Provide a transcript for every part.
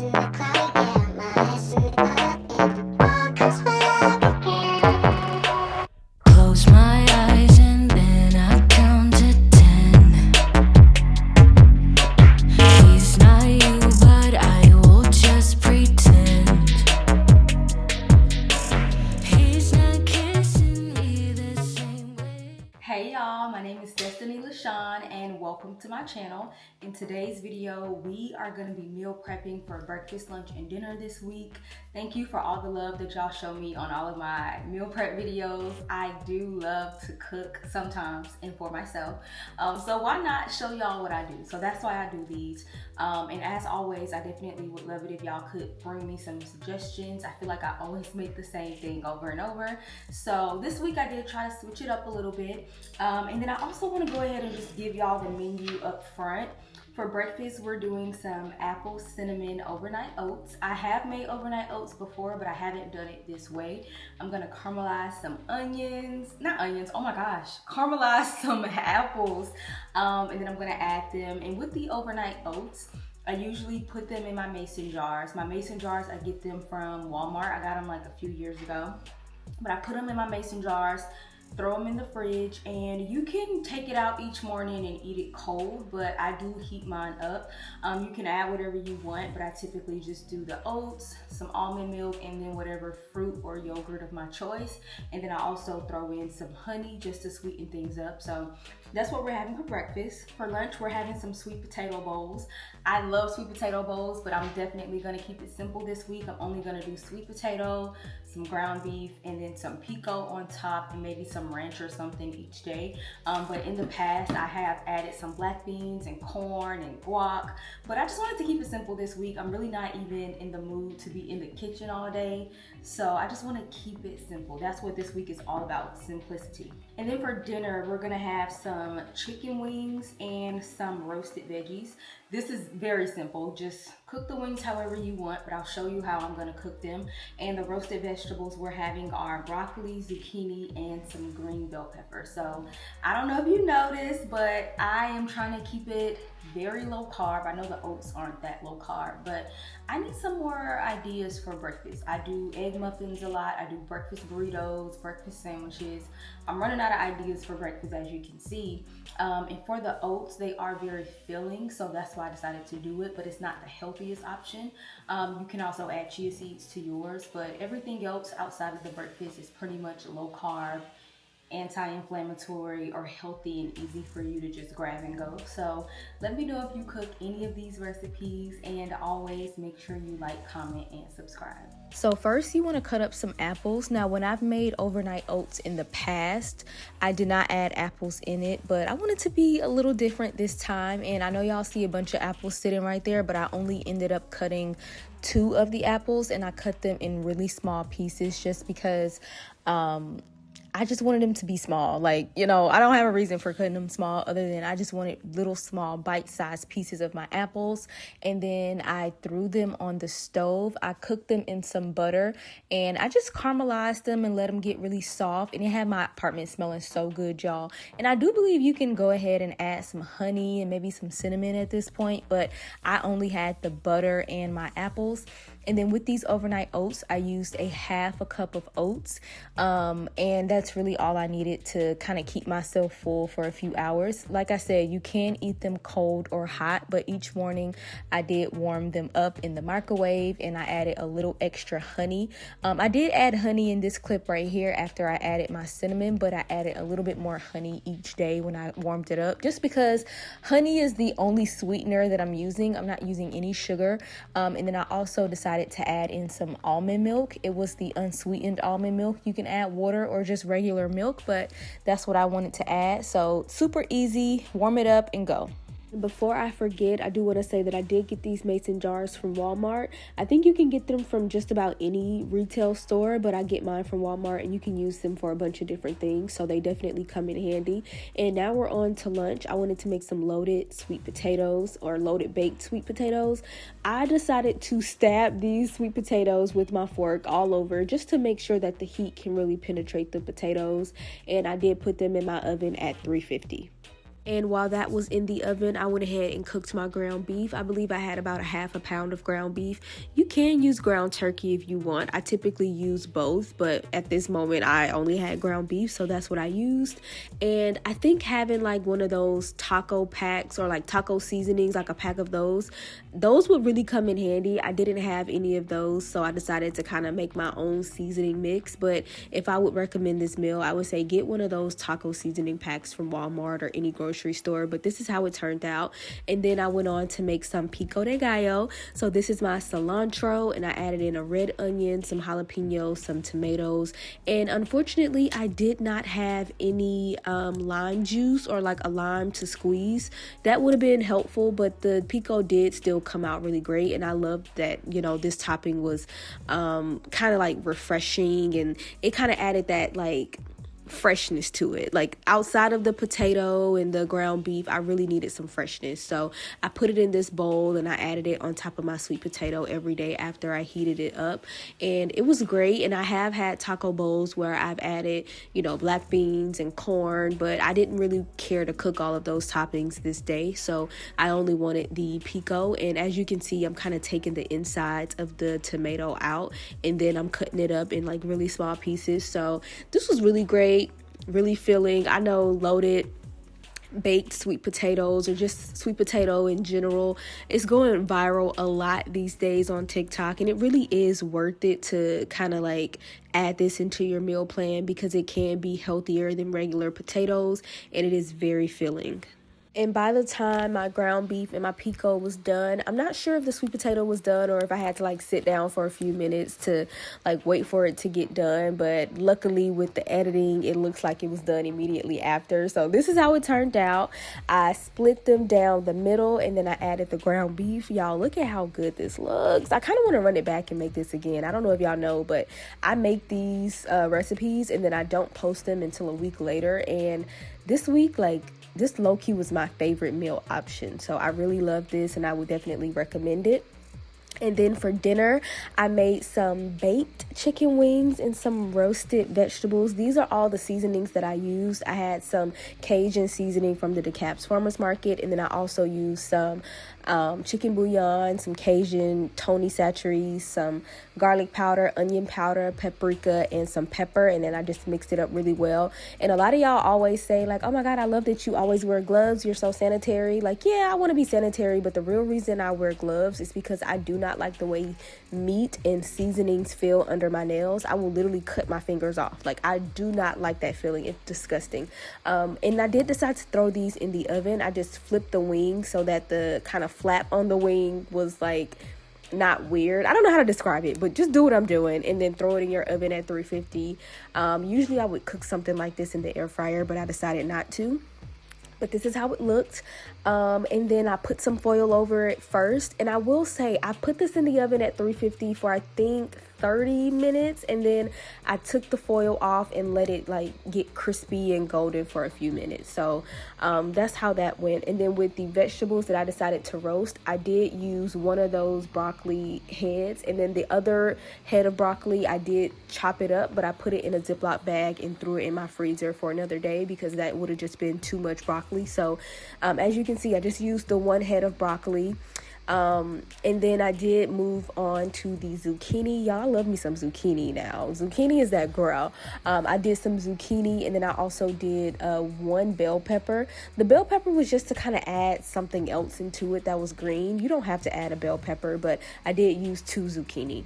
Close my eyes and then I count to 10. He's not you, but I will just pretend. He's not kissing me the same way. Hey y'all, my name is destinyxlashan and welcome to my channel. In today's video, we are going to be meal prepping for breakfast, lunch, and dinner this week. Thank you for all the love that y'all show me on all of my meal prep videos. I do love to cook sometimes and for myself. So why not show y'all what I do? So that's why I do these. And as always, I definitely would love it if y'all could bring me some suggestions. I feel like I always make the same thing over and over. So this week I did try to switch it up a little bit. And then I also want to go ahead and just give y'all the menu up front. For breakfast, we're doing some apple cinnamon overnight oats. I have made overnight oats before, but I haven't done it this way. I'm gonna caramelize some caramelize some apples. And then I'm gonna add them. And with the overnight oats, I usually put them in my mason jars. My mason jars, I get them from Walmart. I got them like a few years ago. But I put them in my mason jars, throw them in the fridge, and you can take it out each morning and eat it cold, but I do heat mine up. You can add whatever you want, but I typically just do the oats, some almond milk, and then whatever fruit or yogurt of my choice. And then I also throw in some honey just to sweeten things up. So that's what we're having for breakfast. For lunch, we're having some sweet potato bowls. I love sweet potato bowls, but I'm definitely gonna keep it simple this week. I'm only gonna do sweet potato, some ground beef, and then some pico on top, and maybe some ranch or something each day. But in the past, I have added some black beans and corn and guac, but I just wanted to keep it simple this week. I'm really not even in the mood to be in the kitchen all day, so I just want to keep it simple. That's what this week is all about, simplicity. And then for dinner, we're gonna have some chicken wings and some roasted veggies. This is very simple. Just cook the wings however you want, but I'll show you how I'm gonna cook them. And the roasted vegetables we're having are broccoli, zucchini, and some green bell pepper. So I don't know if you noticed, but I am trying to keep it very low carb. I know the oats aren't that low carb, but I need some more ideas for breakfast. I do egg muffins a lot. I do breakfast burritos, breakfast sandwiches. I'm running out of ideas for breakfast, as you can see. And for the oats, they are very filling, so that's why I decided to do it, but it's not the healthiest option. You can also add chia seeds to yours, but everything else outside of the breakfast is pretty much low carb, anti-inflammatory, or healthy and easy for you to just grab and go. So let me know if you cook any of these recipes, and always make sure you like, comment, and subscribe. So first you want to cut up some apples. Now when I've made overnight oats in the past, I did not add apples in it, but I wanted to be a little different this time. And I know y'all see a bunch of apples sitting right there, but I only ended up cutting 2 of the apples, and I cut them in really small pieces just because I just wanted them to be small. Like, you know, I don't have a reason for cutting them small other than I just wanted little small bite-sized pieces of my apples. And then I threw them on the stove. I cooked them in some butter, and I just caramelized them and let them get really soft. And it had my apartment smelling so good, y'all. And I do believe you can go ahead and add some honey and maybe some cinnamon at this point, but I only had the butter and my apples. And then with these overnight oats, I used a half a cup of oats. And that's really all I needed to kind of keep myself full for a few hours. Like I said, you can eat them cold or hot, but each morning I did warm them up in the microwave, and I added a little extra honey. I did add honey in this clip right here after I added my cinnamon, but I added a little bit more honey each day when I warmed it up, just because honey is the only sweetener that I'm using. I'm not using any sugar. And then I also decided to add in some almond milk. It was the unsweetened almond milk. You can add water or just regular milk, but that's what I wanted to add. So super easy, warm it up and go. Before I forget, I do want to say that I did get these mason jars from Walmart. I think you can get them from just about any retail store, but I get mine from Walmart, and you can use them for a bunch of different things, so they definitely come in handy. And now we're on to lunch. I wanted to make some loaded sweet potatoes, or loaded baked sweet potatoes. I decided to stab these sweet potatoes with my fork all over just to make sure that the heat can really penetrate the potatoes, and I did put them in my oven at 350. And while that was in the oven, I went ahead and cooked my ground beef. I believe I had about a half a pound of ground beef. You can use ground turkey if you want. I typically use both, but at this moment I only had ground beef, so that's what I used. And I think having like one of those taco packs or like taco seasonings, like a pack of those would really come in handy. I didn't have any of those, so I decided to kind of make my own seasoning mix. But if I would recommend this meal, I would say get one of those taco seasoning packs from Walmart or any grocery store. But this is how it turned out. And then I went on to make some pico de gallo. So this is my cilantro, and I added in a red onion, some jalapenos, some tomatoes, and unfortunately I did not have any lime juice or like a lime to squeeze. That would have been helpful, but the pico did still come out really great, and I loved that, you know, this topping was kind of like refreshing, and it kind of added that like freshness to it. Like outside of the potato and the ground beef, I really needed some freshness. So I put it in this bowl and I added it on top of my sweet potato every day after I heated it up. And it was great. And I have had taco bowls where I've added, you know, black beans and corn, but I didn't really care to cook all of those toppings this day. So I only wanted the pico. And as you can see, I'm kind of taking the insides of the tomato out and then I'm cutting it up in like really small pieces. So this was really great. Really filling. I know loaded baked sweet potatoes or just sweet potato in general is going viral a lot these days on TikTok, and it really is worth it to kind of like add this into your meal plan because it can be healthier than regular potatoes and it is very filling. And by the time my ground beef and my pico was done, I'm not sure if the sweet potato was done or if I had to like sit down for a few minutes to like wait for it to get done. But luckily with the editing, it looks like it was done immediately after. So this is how it turned out. I split them down the middle and then I added the ground beef. Y'all, look at how good this looks. I kind of want to run it back and make this again. I don't know if y'all know, but I make these recipes and then I don't post them until a week later. And this week, like, this low-key was my favorite meal option. So I really love this and I would definitely recommend it. And then for dinner, I made some baked chicken wings and some roasted vegetables. These are all the seasonings that I used. I had some Cajun seasoning from the DeKalb's Farmers Market. And then I also used some chicken bouillon, some Cajun Tony Chachere's, some garlic powder, onion powder, paprika, and some pepper. And then I just mixed it up really well. And a lot of y'all always say like, oh my God, I love that you always wear gloves. You're so sanitary. Like, yeah, I want to be sanitary. But the real reason I wear gloves is because I do not like the way meat and seasonings feel under my nails. I will literally cut my fingers off. Like, I do not like that feeling. It's disgusting. And I did decide to throw these in the oven. I just flipped the wing so that the kind of flap on the wing was like not weird. I don't know how to describe it, but just do what I'm doing and then throw it in your oven at 350. Usually I would cook something like this in the air fryer, but I decided not to. But this is how it looked. And then I put some foil over it first. And I will say I put this in the oven at 350 for I think 30 minutes, and then I took the foil off and let it like get crispy and golden for a few minutes. So that's how that went. And then with the vegetables that I decided to roast, I did use one of those broccoli heads, and then the other head of broccoli I did chop it up, but I put it in a Ziploc bag and threw it in my freezer for another day because that would have just been too much broccoli. So as you can see, I just used the one head of broccoli. And then I did move on to the zucchini. Y'all, love me some zucchini now. Zucchini is that girl. I did some zucchini, and then I also did one bell pepper. The bell pepper was just to kind of add something else into it that was green. You don't have to add a bell pepper, but I did use 2 zucchini.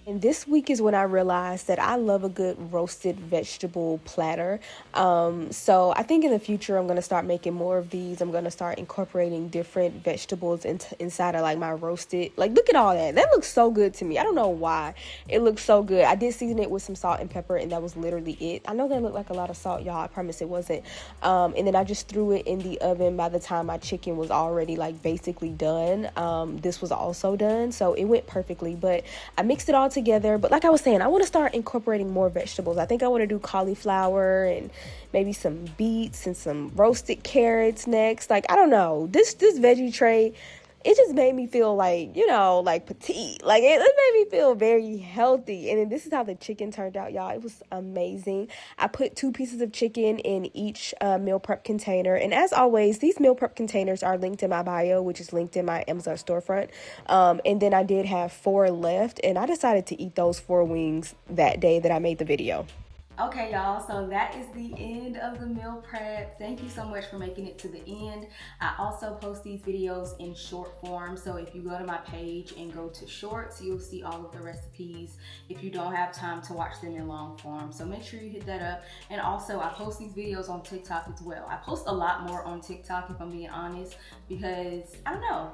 And this week is when I realized that I love a good roasted vegetable platter. So I think in the future, I'm going to start making more of these. I'm going to start incorporating different vegetables inside of like my roasted. Like, look at all that. That looks so good to me. I don't know why. It looks so good. I did season it with some salt and pepper, and that was literally it. I know that looked like a lot of salt, y'all. I promise it wasn't. And then I just threw it in the oven by the time my chicken was already like basically done. This was also done. So it went perfectly, but I mixed it all together. But like I was saying, I want to start incorporating more vegetables. I think I want to do cauliflower and maybe some beets and some roasted carrots next. Like, I don't know, this veggie tray, it just made me feel like, you know, like petite. Like it made me feel very healthy. And then this is how the chicken turned out, y'all. It was amazing. I put 2 pieces of chicken in each meal prep container. And as always, these meal prep containers are linked in my bio, which is linked in my Amazon storefront. And then I did have 4 left, and I decided to eat those 4 wings that day that I made the video. Okay, y'all, so that is the end of the meal prep. Thank you so much for making it to the end. I also post these videos in short form, so if you go to my page and go to shorts, you'll see all of the recipes if you don't have time to watch them in long form. So make sure you hit that up. And also, I post these videos on TikTok as well. I post a lot more on TikTok, if I'm being honest, because I don't know,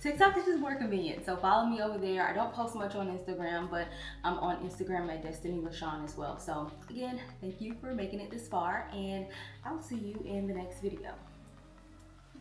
TikTok is just more convenient. So follow me over there. I don't post much on Instagram, but I'm on Instagram at destinyxlashan as well. So again, thank you for making it this far, and I'll see you in the next video.